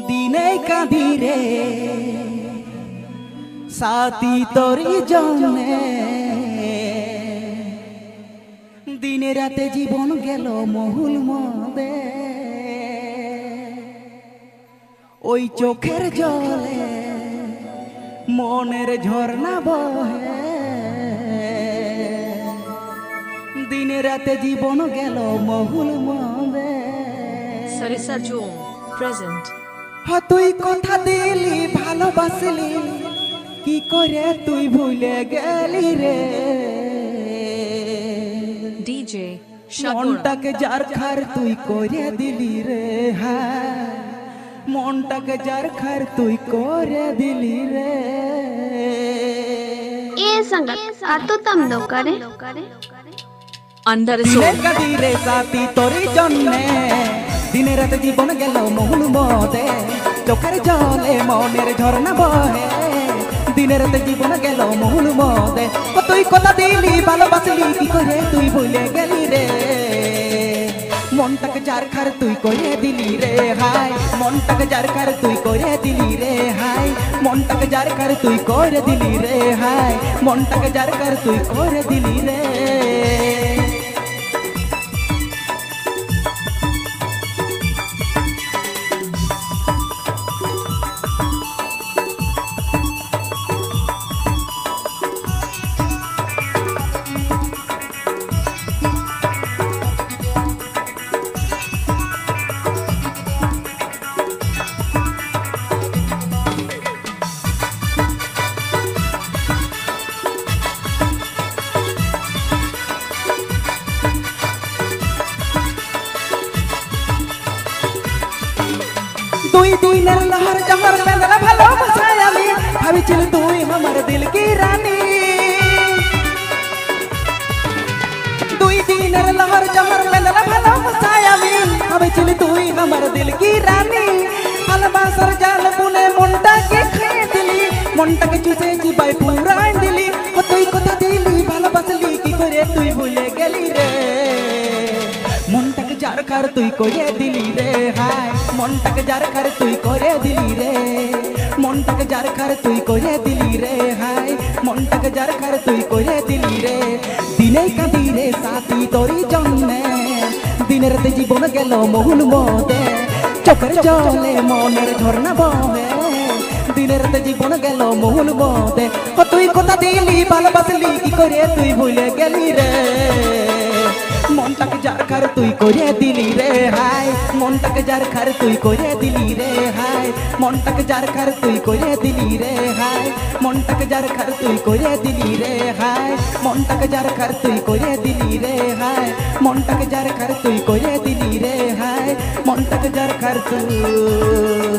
দিনে কাঁদিরে সাথী তোরি জন্যে দিনে রাতে জীবন গেল মহুল মদে ওই চোখের জলে মনের ঝর্ণা বহে দিনে রাতে জীবন গেল মহুল মদে Sarisa Jom, present. তুই কথা দিলি ভালোবাসলি কি করে তুই ভুলে গেলি রে DJ, Shagura. মনটাকে যার খার তুই করে দিলি রে হ্যাঁ মনটাকে যার খার তুই করে দিলি রে ए संगत आतो तम दो करे Under a দিনে soul. কাঁদিরে সাথী তোরি জন্যে দিনে রাতে জীবন গেল মহুল মদে চোখের জলে মনের ঝর্ণা বহে দিনে রাতে জীবন গেল মহুল মদে তুই কথা দিলি ভালোবাসলি কি করে তুই ভুলে গেলি রে মনটাকে যার খার তুই করে দিলি রে হাই মনটাকে যার খার তুই করে দিলি রে হাই মনটাকে যার খার তুই করে দিলি রে হাই মনটাকে যার খার তুই করে দিলি রে দুই দিনের লহর জহর বেদনা ভালোবাসায় আমি ভাবিছিল তুই আমার দিল কি রানী দুই দিনের লহর জহর বেদনা ভালোবাসায় আমি ভাবিছিল তুই আমার দিল কি রানী ভালোবাসার জাল বুনে মনটাকে খেয়ে দিলি মনটাকে চুষে চিবাই পুরাই দিলি তুই কথা দিলি ভালোবাসলি কি করে তুই ভুলে গেলি রে মনটাকে যার খার তুই করে দিলি রে হায় মনটাকে যার খার তুই করে দিলি রে মনটাকে যার খার তুই করে দিলি রে হায় মনটাকে যার খার তুই করে দিলি রে দিনে কাঁদি রে সাথী তোরি জন্যে দিনের রাতে জীবন গেল মহুল মদে চোখের জলে মনের ঝর্ণা বহে দিনের রাতে জীবন গেল মহুল মদে তুই কথা দিলি ভালোবাসলি কি করে তুই ভুলে গেলি রে মনটাকে যার খার তুই করে দিলি রে হাই মনটাকে যার খার তুই করে দিলি রে হাই মনটাকে যার খার তুই করে দিলি রে হাই মনটাকে যার খার তুই করে দিলি রে হাই মনটাকে যার খার তুই করে দিলি রে হাই মনটাকে যার খার তুই করে দিলি রে হাই মনটাকে যার খার তুই